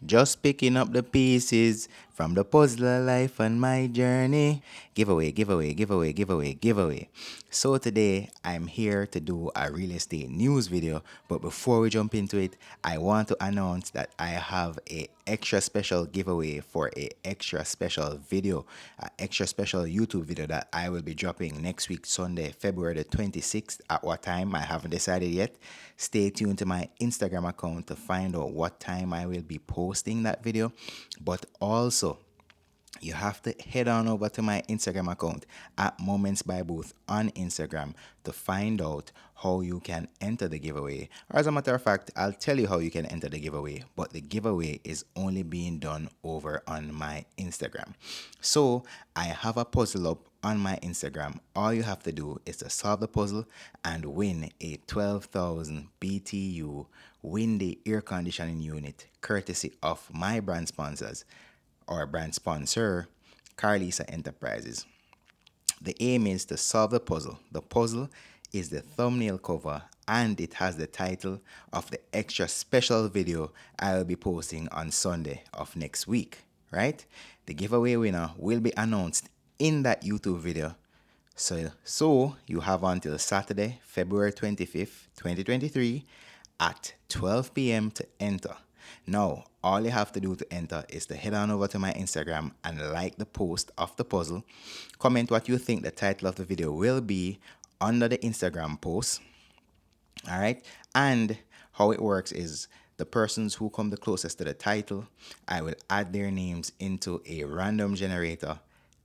Just picking up the pieces from the puzzle of life and my journey. Giveaway, giveaway, giveaway, giveaway, giveaway. So today I'm here to do a real estate news video. But before we jump into it, I want to announce that I have a extra special giveaway for a extra special video, an extra special YouTube video that I will be dropping next week, Sunday, February the 26th. At what time, I haven't decided yet. Stay tuned to my Instagram account to find out what time I will be posting that video. But also, you have to head on over to my Instagram account at Moments by Booth on Instagram to find out how you can enter the giveaway. Or as a matter of fact, I'll tell you how you can enter the giveaway, but the giveaway is only being done over on my Instagram. So I have a puzzle up on my Instagram. All you have to do is to solve the puzzle and win a 12,000 BTU windy air conditioning unit courtesy of my brand sponsors or brand sponsor, Carlisa Enterprises. The aim is to solve the puzzle. The puzzle is the thumbnail cover and it has the title of the extra special video I will be posting on Sunday of next week, right? The giveaway winner will be announced in that YouTube video. So you have until Saturday, February 25th, 2023 at 12 p.m. to enter. Now, all you have to do to enter is to head on over to my Instagram and like the post of the puzzle. Comment what you think the title of the video will be under the Instagram post. All right. And how it works is the persons who come the closest to the title, I will add their names into a random generator.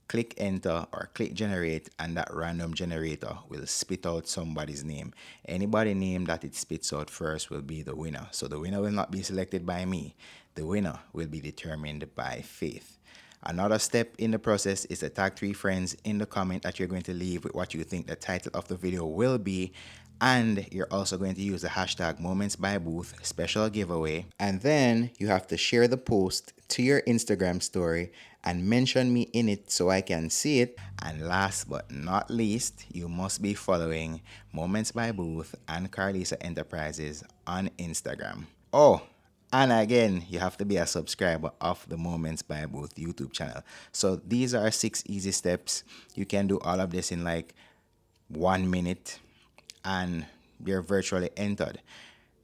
Click enter or click generate, and that random generator will spit out somebody's name. Anybody name that it spits out first will be the winner. So the winner will not be selected by me. The winner will be determined by Faith. Another step in the process is to tag 3 friends in the comment that you're going to leave with what you think the title of the video will be. And you're also going to use the hashtag Moments by Booth special giveaway. And then you have to share the post to your Instagram story and mention me in it so I can see it. And last but not least, you must be following Moments by Booth and Carlisa Enterprises on Instagram. Oh, and again, you have to be a subscriber of the Moments by Booth YouTube channel. So these are 6 easy steps. You can do all of this in like 1 minute and you're virtually entered.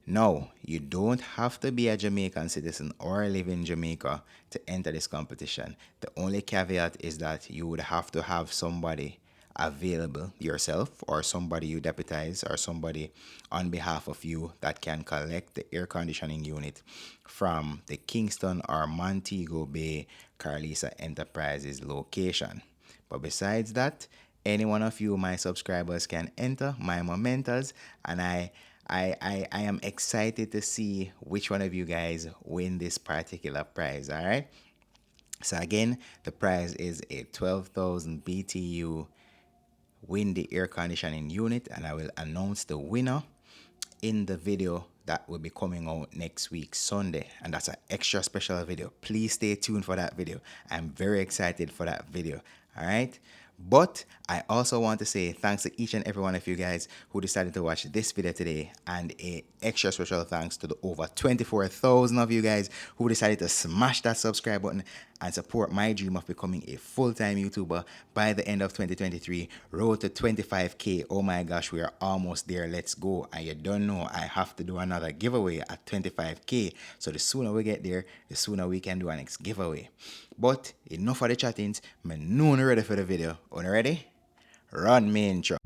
No, you don't have to be a Jamaican citizen or live in Jamaica to enter this competition. The only caveat is that you would have to have somebody available, yourself or somebody you deputize or somebody on behalf of you that can collect the air conditioning unit from the Kingston or Montego Bay Carlisa Enterprises location. But besides that, any one of you, my subscribers, can enter my mementos, and I am excited to see which one of you guys win this particular prize. All right. So again, the prize is a 12,000 BTU windy air conditioning unit, and I will announce the winner in the video that will be coming out next week, Sunday. And that's an extra special video. Please stay tuned for that video. I'm very excited for that video. All right. But I also want to say thanks to each and every one of you guys who decided to watch this video today, and a extra special thanks to the over 24,000 of you guys who decided to smash that subscribe button and support my dream of becoming a full-time YouTuber by the end of 2023. Road to 25k. Oh my gosh, we are almost there. Let's go. And you don't know, I have to do another giveaway at 25k. So the sooner we get there, the sooner we can do our next giveaway. But enough of the chattings. I'm not ready for the video. Are you ready? Run me intro.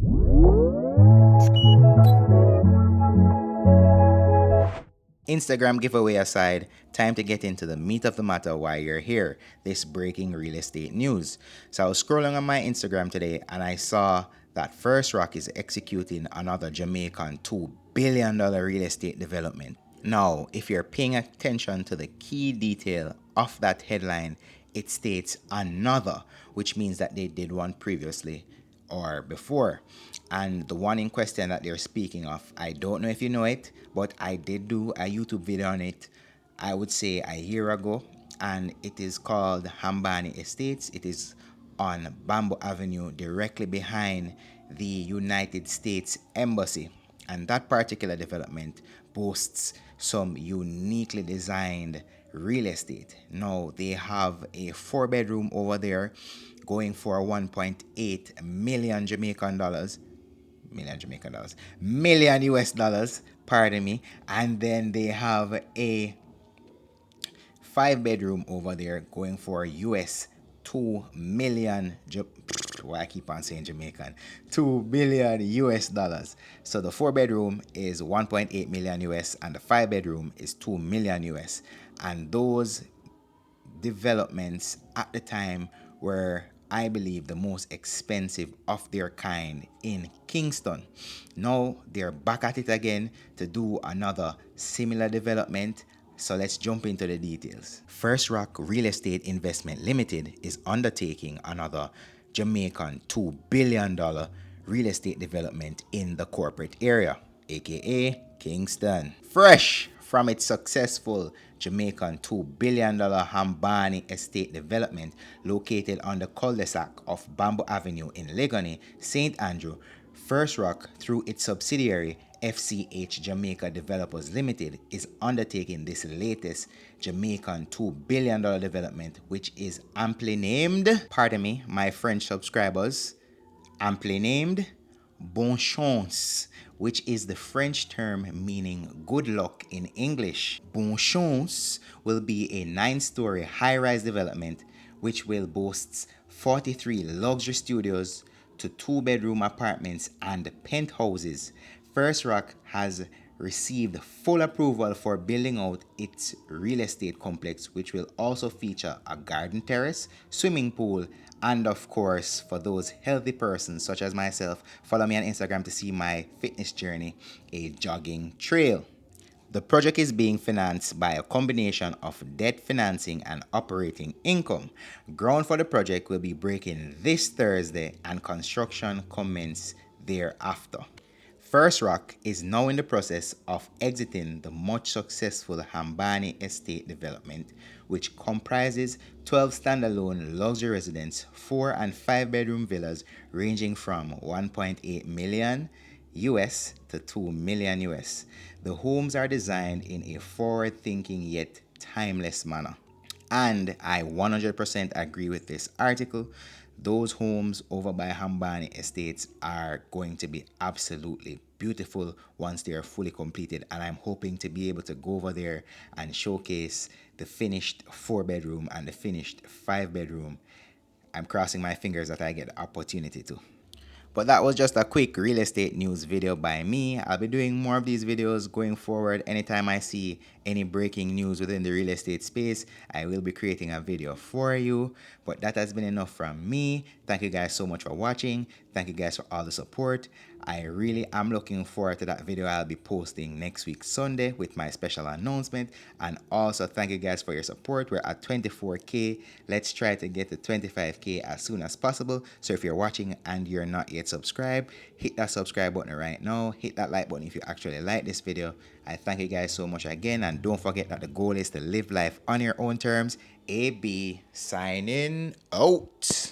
Instagram giveaway aside, time to get into the meat of the matter why you're here, this breaking real estate news. So I was scrolling on my Instagram today and I saw that First Rock is executing another Jamaican $2 billion real estate development. Now, if you're paying attention to the key detail of that headline, it states another, which means that they did one previously or before. And the one in question that they're speaking of, I don't know if you know it, but I did do a YouTube video on it, I would say a year ago, and it is called Hambani Estates. It is on Bamboo Avenue, directly behind the United States Embassy. And that particular development boasts some uniquely designed real estate. Now they have a 4-bedroom over there going for 1.8 million Jamaican dollars. Million US dollars, pardon me. And then they have a 5-bedroom over there going for US 2 million. Why I keep on saying Jamaican? 2 billion US dollars. So the 4-bedroom is 1.8 million US and the 5-bedroom is 2 million US. And those developments at the time were, I believe, the most expensive of their kind in Kingston. Now they're back at it again to do another similar development. So let's jump into the details. First Rock Real Estate Investment Limited is undertaking another Jamaican $2 billion real estate development in the corporate area, aka Kingston. Fresh from its successful Jamaican $2 billion Hambani Estate development located on the cul-de-sac of Bamboo Avenue in Legone, St. Andrew, First Rock, through its subsidiary FCH Jamaica Developers Limited, is undertaking this latest Jamaican $2 billion development, which is amply named, pardon me, my French subscribers, amply named Bon Chance, which is the French term meaning good luck in English. Bon Chance will be a 9-story high-rise development which will boast 43 luxury studios to 2-bedroom apartments and penthouses. First Rock has received full approval for building out its real estate complex, which will also feature a garden terrace, swimming pool, and of course, for those healthy persons such as myself, follow me on Instagram to see my fitness journey, a jogging trail. The project is being financed by a combination of debt financing and operating income. Ground for the project will be breaking this Thursday and construction commence thereafter. First Rock is now in the process of exiting the much successful Hambani Estate development, which comprises 12 standalone luxury residences, 4 and 5-bedroom villas ranging from 1.8 million US to 2 million US. The homes are designed in a forward-thinking yet timeless manner. And I 100% agree with this article. Those homes over by Hambani Estates are going to be absolutely beautiful once they are fully completed. And I'm hoping to be able to go over there and showcase the finished 4-bedroom and the finished 5-bedroom. I'm crossing my fingers that I get the opportunity to. But that was just a quick real estate news video by me. I'll be doing more of these videos going forward. Anytime I see any breaking news within the real estate space, I will be creating a video for you. But that has been enough from me. Thank you guys so much for watching. Thank you guys for all the support. I really am looking forward to that video I'll be posting next week Sunday with my special announcement. And also thank you guys for your support. We're at 24K. Let's try to get to 25K as soon as possible. So if you're watching and you're not yet subscribed, hit that subscribe button right now. Hit that like button if you actually like this video. I thank you guys so much again, and don't forget that the goal is to live life on your own terms. AB signing out.